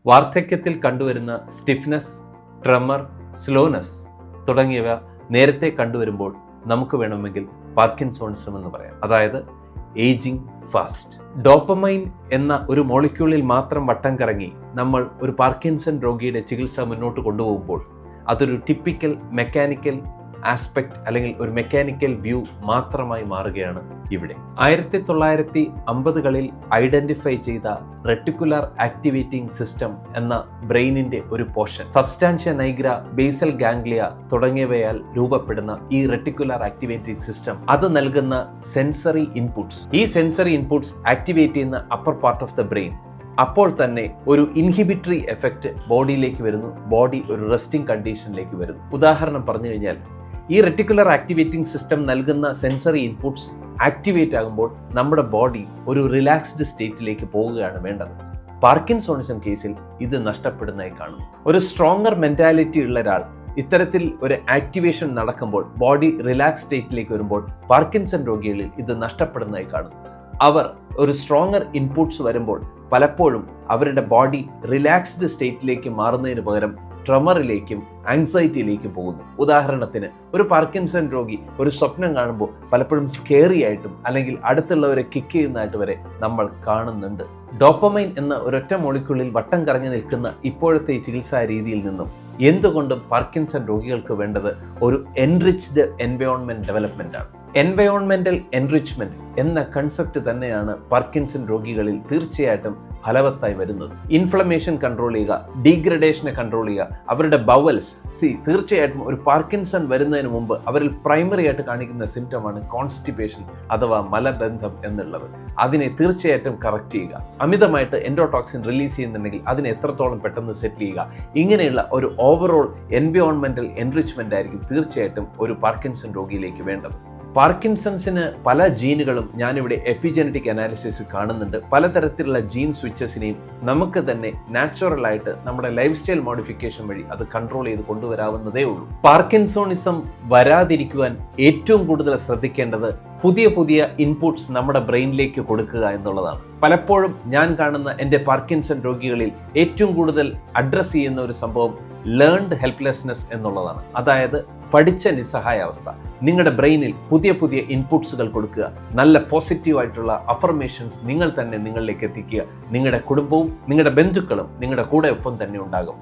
വാർദ്ധക്യത്തിൽ കണ്ടുവരുന്ന stiffness, tremor, slowness തുടങ്ങിയവ നേരത്തെ കണ്ടുവരുമ്പോൾ നമുക്ക് വേണമെങ്കിൽ പാർക്കിൻസോണിസം എന്ന് പറയാം. അതായത് ഏജിങ് ഫാസ്റ്റ്. ഡോപ്പമൈൻ എന്ന ഒരു മോളിക്യൂളിൽ മാത്രം വട്ടം കറങ്ങി നമ്മൾ ഒരു പാർക്കിൻസൺ രോഗിയുടെ ചികിത്സ മുന്നോട്ട് കൊണ്ടുപോകുമ്പോൾ അതൊരു ടിപ്പിക്കൽ മെക്കാനിക്കൽ ആസ്പെക്ട് അല്ലെങ്കിൽ ഒരു മെക്കാനിക്കൽ വ്യൂ മാത്രമായി മാറുകയാണ് ഇവിടെ. 1950കളിൽ ഐഡന്റിഫൈ ചെയ്ത റെട്ടിക്കുലർ ആക്ടിവേറ്റിംഗ് സിസ്റ്റം എന്ന ബ്രെയിനിന്റെ ഒരു പോർഷൻ, സബ്സ്റ്റാൻഷ്യ നൈഗ്ര, ബേസൽ ഗാംഗ്ലിയ തുടങ്ങിയവയാൽ രൂപപ്പെടുന്ന ഈ റെട്ടിക്കുലർ ആക്ടിവേറ്റിംഗ് സിസ്റ്റം അത് നൽകുന്ന സെൻസറി ഇൻപുട്സ്, ഈ സെൻസറി ഇൻപുട്സ് ആക്ടിവേറ്റ് ചെയ്യുന്ന upper part of the brain അപ്പോൾ തന്നെ ഒരു ഇൻഹിബിറ്ററി എഫക്റ്റ് ബോഡിയിലേക്ക് വരുന്നു. ബോഡി ഒരു റെസ്റ്റിംഗ് കണ്ടീഷനിലേക്ക് വരുന്നു. ഉദാഹരണം പറഞ്ഞു കഴിഞ്ഞാൽ ഈ റെറ്റിക്കുലർ ആക്ടിവേറ്റിംഗ് സിസ്റ്റം നൽകുന്ന സെൻസറി ഇൻപുട്സ് ആക്ടിവേറ്റ് ആകുമ്പോൾ നമ്മുടെ ബോഡി ഒരു റിലാക്സ്ഡ് സ്റ്റേറ്റിലേക്ക് പോവുകയാണ് വേണ്ടത്. പാർക്കിൻസോണിസം കേസിൽ ഇത് നഷ്ടപ്പെടുന്നതായി കാണുന്നു. ഒരു സ്ട്രോങ്ങർ മെന്റാലിറ്റി ഉള്ള ഒരാൾ ഇത്തരത്തിൽ ഒരു ആക്ടിവേഷൻ നടക്കുമ്പോൾ ബോഡി റിലാക്സ് സ്റ്റേറ്റിലേക്ക് വരുമ്പോൾ പാർക്കിൻസൺ രോഗികളിൽ ഇത് നഷ്ടപ്പെടുന്നതായി കാണുന്നു. അവർ ഒരു സ്ട്രോങ്ങർ ഇൻപുട്സ് വരുമ്പോൾ പലപ്പോഴും അവരുടെ ബോഡി റിലാക്സ്ഡ് സ്റ്റേറ്റിലേക്ക് മാറുന്നതിന് പകരം ട്രെമറിലേക്കും ആങ്സൈറ്റിയിലേക്കും പോകുന്നു. ഉദാഹരണത്തിന് ഒരു പാർക്കിൻസൺ രോഗി ഒരു സ്വപ്നം കാണുമ്പോൾ പലപ്പോഴും സ്കേറി ആയിട്ടും അല്ലെങ്കിൽ അടുത്തുള്ളവരെ കിക്ക് ചെയ്യുന്നതായിട്ട് വരെ നമ്മൾ കാണുന്നുണ്ട്. ഡോപ്പമൈൻ എന്ന ഒരൊറ്റ മോളിക്യൂളിൽ വട്ടം കറങ്ങി നിൽക്കുന്ന ഇപ്പോഴത്തെ ചികിത്സാ രീതിയിൽ നിന്നും എന്തുകൊണ്ടും പാർക്കിൻസൺ രോഗികൾക്ക് വേണ്ടത് ഒരു എൻറിച്ച്ഡ് എൻവയോൺമെന്റ് ഡെവലപ്മെന്റ് ആണ്. എൻവയോൺമെന്റൽ എൻറിച്ച്മെന്റ് എന്ന കൺസെപ്റ്റ് തന്നെയാണ് പാർക്കിൻസൺ രോഗികളിൽ തീർച്ചയായിട്ടും ഫലവത്തായി വരുന്നത്. ഇൻഫ്ലമേഷൻ കൺട്രോൾ ചെയ്യുക, ഡീഗ്രഡേഷനെ കൺട്രോൾ ചെയ്യുക, അവരുടെ ബവൽസ്. തീർച്ചയായിട്ടും ഒരു പാർക്കിൻസൺ വരുന്നതിന് മുമ്പ് അവരിൽ പ്രൈമറി ആയിട്ട് കാണിക്കുന്ന സിംറ്റമാണ് കോൺസ്റ്റിപ്പേഷൻ അഥവാ മലബന്ധം എന്നുള്ളത്. അതിനെ തീർച്ചയായിട്ടും കറക്റ്റ് ചെയ്യുക. അമിതമായിട്ട് എൻഡോടോക്സിൻ റിലീസ് ചെയ്യുന്നുണ്ടെങ്കിൽ അതിനെ എത്രത്തോളം പെട്ടെന്ന് സെറ്റിൽ ചെയ്യുക. ഇങ്ങനെയുള്ള ഒരു ഓവറോൾ എൻവയോൺമെന്റൽ എൻറിച്ച്മെന്റ് ആയിരിക്കും തീർച്ചയായിട്ടും ഒരു പാർക്കിൻസൺ രോഗിയിലേക്ക് വേണ്ടത്. പാർക്കിൻസൺസിന് പല ജീനുകളും ഞാനിവിടെ എപ്പിജനറ്റിക് അനാലിസിസ് കാണുന്നുണ്ട്. പലതരത്തിലുള്ള ജീൻ സ്വിച്ചസിനെയും നമുക്ക് തന്നെ നാച്ചുറലായിട്ട് നമ്മുടെ ലൈഫ് സ്റ്റൈൽ മോഡിഫിക്കേഷൻ വഴി അത് കൺട്രോൾ ചെയ്ത് കൊണ്ടുവരാവുന്നതേ ഉള്ളൂ. പാർക്കിൻസോണിസം വരാതിരിക്കുവാൻ ഏറ്റവും കൂടുതൽ ശ്രദ്ധിക്കേണ്ടത് പുതിയ പുതിയ ഇൻപുട്സ് നമ്മുടെ ബ്രെയിനിലേക്ക് കൊടുക്കുക എന്നുള്ളതാണ്. പലപ്പോഴും ഞാൻ കാണുന്ന എൻ്റെ പാർക്കിൻസൺ രോഗികളിൽ ഏറ്റവും കൂടുതൽ അഡ്രസ്സ് ചെയ്യുന്ന ഒരു സംഭവം ലേൺഡ് ഹെൽപ്ലെസ്നെസ് എന്നുള്ളതാണ്. അതായത് പഠിച്ച നിസ്സഹായാവസ്ഥ. നിങ്ങളുടെ ബ്രെയിനിൽ പുതിയ പുതിയ ഇൻപുട്സുകൾ കൊടുക്കുക, നല്ല പോസിറ്റീവായിട്ടുള്ള അഫർമേഷൻസ് നിങ്ങൾ തന്നെ നിങ്ങളിലേക്ക് എത്തിക്കുക. നിങ്ങളുടെ കുടുംബവും നിങ്ങളുടെ ബന്ധുക്കളും നിങ്ങളുടെ കൂടെ ഒപ്പം തന്നെ ഉണ്ടാകും.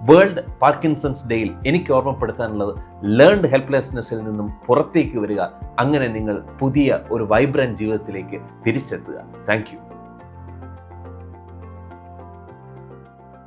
വേൾഡ് പാർക്കിൻസൺസ് ഡേയിൽ എനിക്ക് ഓർമ്മപ്പെടുത്താനുള്ളത് ലേൺഡ് ഹെൽപ്ലെസ്നെസ്സിൽ നിന്നും പുറത്തേക്ക് വരിക. അങ്ങനെ നിങ്ങൾ പുതിയ ഒരു വൈബ്രന്റ് ജീവിതത്തിലേക്ക് തിരിച്ചെത്തുക. Thank you.